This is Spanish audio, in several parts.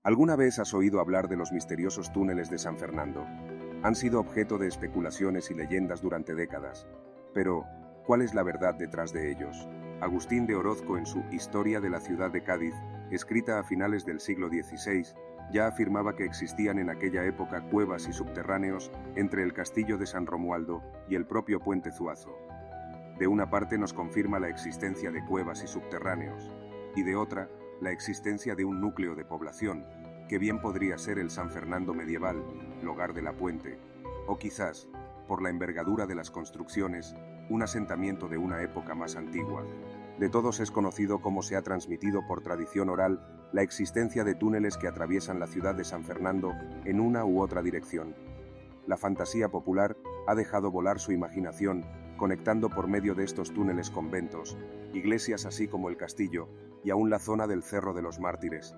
¿Alguna vez has oído hablar de los misteriosos túneles de San Fernando? Han sido objeto de especulaciones y leyendas durante décadas. Pero, ¿cuál es la verdad detrás de ellos? Agustín de Orozco, en su Historia de la ciudad de Cádiz, escrita a finales del siglo XVI, ya afirmaba que existían en aquella época cuevas y subterráneos entre el castillo de San Romualdo y el propio puente Zuazo. De una parte nos confirma la existencia de cuevas y subterráneos, y de otra, la existencia de un núcleo de población, que bien podría ser el San Fernando medieval, lugar de la Puente, o quizás, por la envergadura de las construcciones, un asentamiento de una época más antigua. De todos es conocido cómo se ha transmitido por tradición oral la existencia de túneles que atraviesan la ciudad de San Fernando en una u otra dirección. La fantasía popular ha dejado volar su imaginación, conectando por medio de estos túneles conventos, iglesias así como el castillo, y aún la zona del Cerro de los Mártires.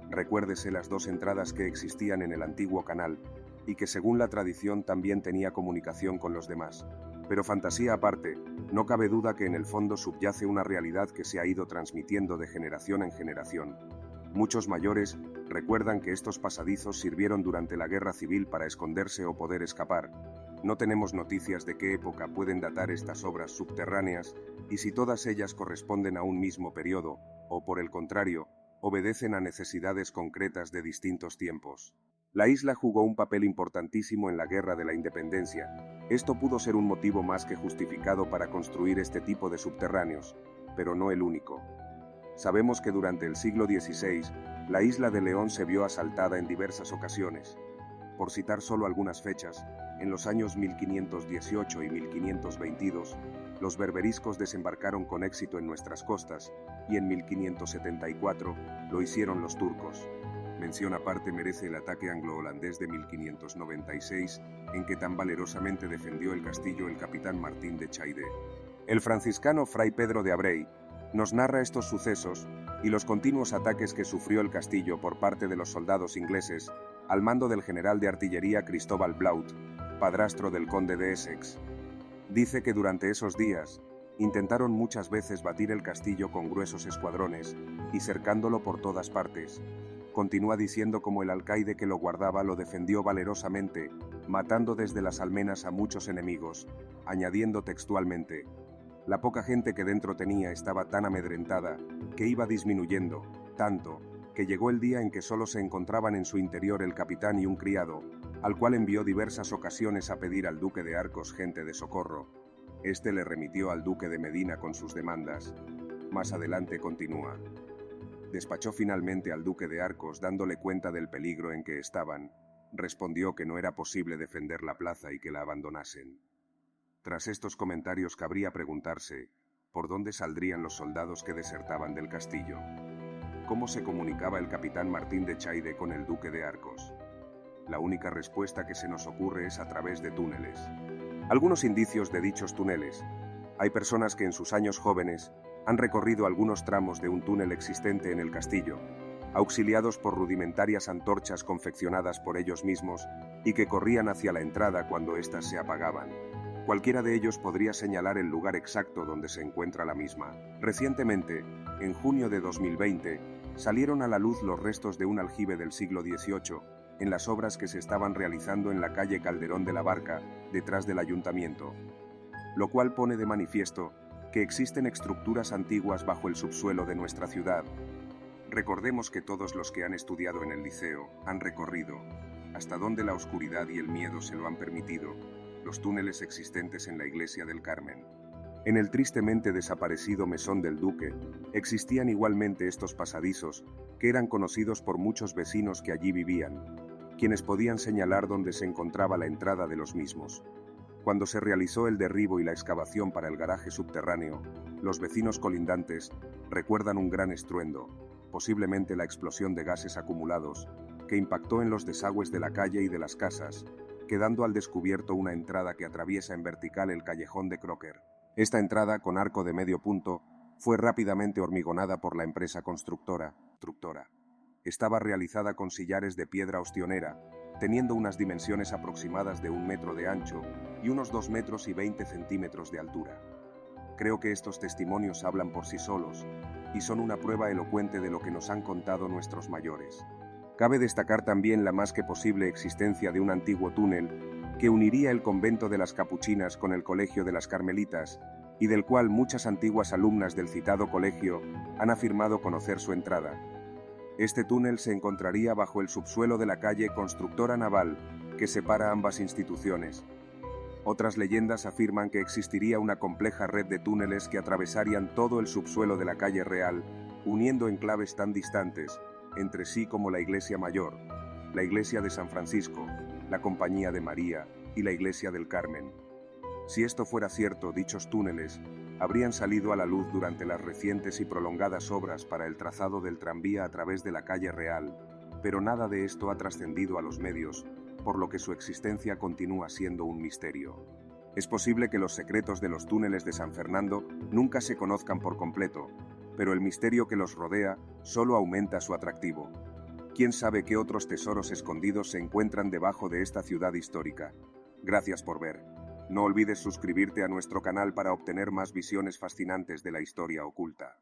Recuérdese las dos entradas que existían en el antiguo canal, y que según la tradición también tenía comunicación con los demás. Pero fantasía aparte, no cabe duda que en el fondo subyace una realidad que se ha ido transmitiendo de generación en generación. Muchos mayores recuerdan que estos pasadizos sirvieron durante la Guerra Civil para esconderse o poder escapar. No tenemos noticias de qué época pueden datar estas obras subterráneas y si todas ellas corresponden a un mismo periodo, o por el contrario, obedecen a necesidades concretas de distintos tiempos. La isla jugó un papel importantísimo en la Guerra de la Independencia. Esto pudo ser un motivo más que justificado para construir este tipo de subterráneos, pero no el único. Sabemos que durante el siglo XVI, la isla de León se vio asaltada en diversas ocasiones. Por citar solo algunas fechas, en los años 1518 y 1522, los berberiscos desembarcaron con éxito en nuestras costas, y en 1574 lo hicieron los turcos. Mención aparte merece el ataque anglo-holandés de 1596, en que tan valerosamente defendió el castillo el capitán Martín de Chaide. El franciscano Fray Pedro de Abrey nos narra estos sucesos y los continuos ataques que sufrió el castillo por parte de los soldados ingleses, al mando del general de artillería Cristóbal Blount, padrastro del conde de Essex. Dice que durante esos días, intentaron muchas veces batir el castillo con gruesos escuadrones y cercándolo por todas partes. Continúa diciendo cómo el alcaide que lo guardaba lo defendió valerosamente, matando desde las almenas a muchos enemigos, añadiendo textualmente: la poca gente que dentro tenía estaba tan amedrentada que iba disminuyendo, tanto, que llegó el día en que solo se encontraban en su interior el capitán y un criado, al cual envió diversas ocasiones a pedir al duque de Arcos gente de socorro. Este le remitió al duque de Medina con sus demandas. Más adelante continúa: despachó finalmente al duque de Arcos dándole cuenta del peligro en que estaban. Respondió que no era posible defender la plaza y que la abandonasen. Tras estos comentarios cabría preguntarse, ¿por dónde saldrían los soldados que desertaban del castillo? ¿Cómo se comunicaba el capitán Martín de Chaide con el duque de Arcos? La única respuesta que se nos ocurre es a través de túneles. Algunos indicios de dichos túneles. Hay personas que en sus años jóvenes han recorrido algunos tramos de un túnel existente en el castillo, auxiliados por rudimentarias antorchas confeccionadas por ellos mismos y que corrían hacia la entrada cuando éstas se apagaban. Cualquiera de ellos podría señalar el lugar exacto donde se encuentra la misma. Recientemente, en junio de 2020, salieron a la luz los restos de un aljibe del siglo XVIII, en las obras que se estaban realizando en la calle Calderón de la Barca, detrás del ayuntamiento. Lo cual pone de manifiesto que existen estructuras antiguas bajo el subsuelo de nuestra ciudad. Recordemos que todos los que han estudiado en el liceo han recorrido, hasta donde la oscuridad y el miedo se lo han permitido, los túneles existentes en la iglesia del Carmen. En el tristemente desaparecido Mesón del Duque, existían igualmente estos pasadizos, que eran conocidos por muchos vecinos que allí vivían, quienes podían señalar dónde se encontraba la entrada de los mismos. Cuando se realizó el derribo y la excavación para el garaje subterráneo, los vecinos colindantes recuerdan un gran estruendo, posiblemente la explosión de gases acumulados, que impactó en los desagües de la calle y de las casas, quedando al descubierto una entrada que atraviesa en vertical el callejón de Crocker. Esta entrada, con arco de medio punto, fue rápidamente hormigonada por la empresa constructora. Estaba realizada con sillares de piedra ostionera, teniendo unas dimensiones aproximadas de 1 metro de ancho y unos 2 metros y 20 centímetros de altura. Creo que estos testimonios hablan por sí solos y son una prueba elocuente de lo que nos han contado nuestros mayores. Cabe destacar también la más que posible existencia de un antiguo túnel que uniría el convento de las Capuchinas con el Colegio de las Carmelitas, y del cual muchas antiguas alumnas del citado colegio han afirmado conocer su entrada. Este túnel se encontraría bajo el subsuelo de la calle Constructora Naval, que separa ambas instituciones. Otras leyendas afirman que existiría una compleja red de túneles que atravesarían todo el subsuelo de la calle Real, uniendo enclaves tan distantes entre sí como la Iglesia Mayor, la Iglesia de San Francisco, la Compañía de María y la Iglesia del Carmen. Si esto fuera cierto, dichos túneles habrían salido a la luz durante las recientes y prolongadas obras para el trazado del tranvía a través de la calle Real, pero nada de esto ha trascendido a los medios, por lo que su existencia continúa siendo un misterio. Es posible que los secretos de los túneles de San Fernando nunca se conozcan por completo, pero el misterio que los rodea solo aumenta su atractivo. ¿Quién sabe qué otros tesoros escondidos se encuentran debajo de esta ciudad histórica? Gracias por ver. No olvides suscribirte a nuestro canal para obtener más visiones fascinantes de la historia oculta.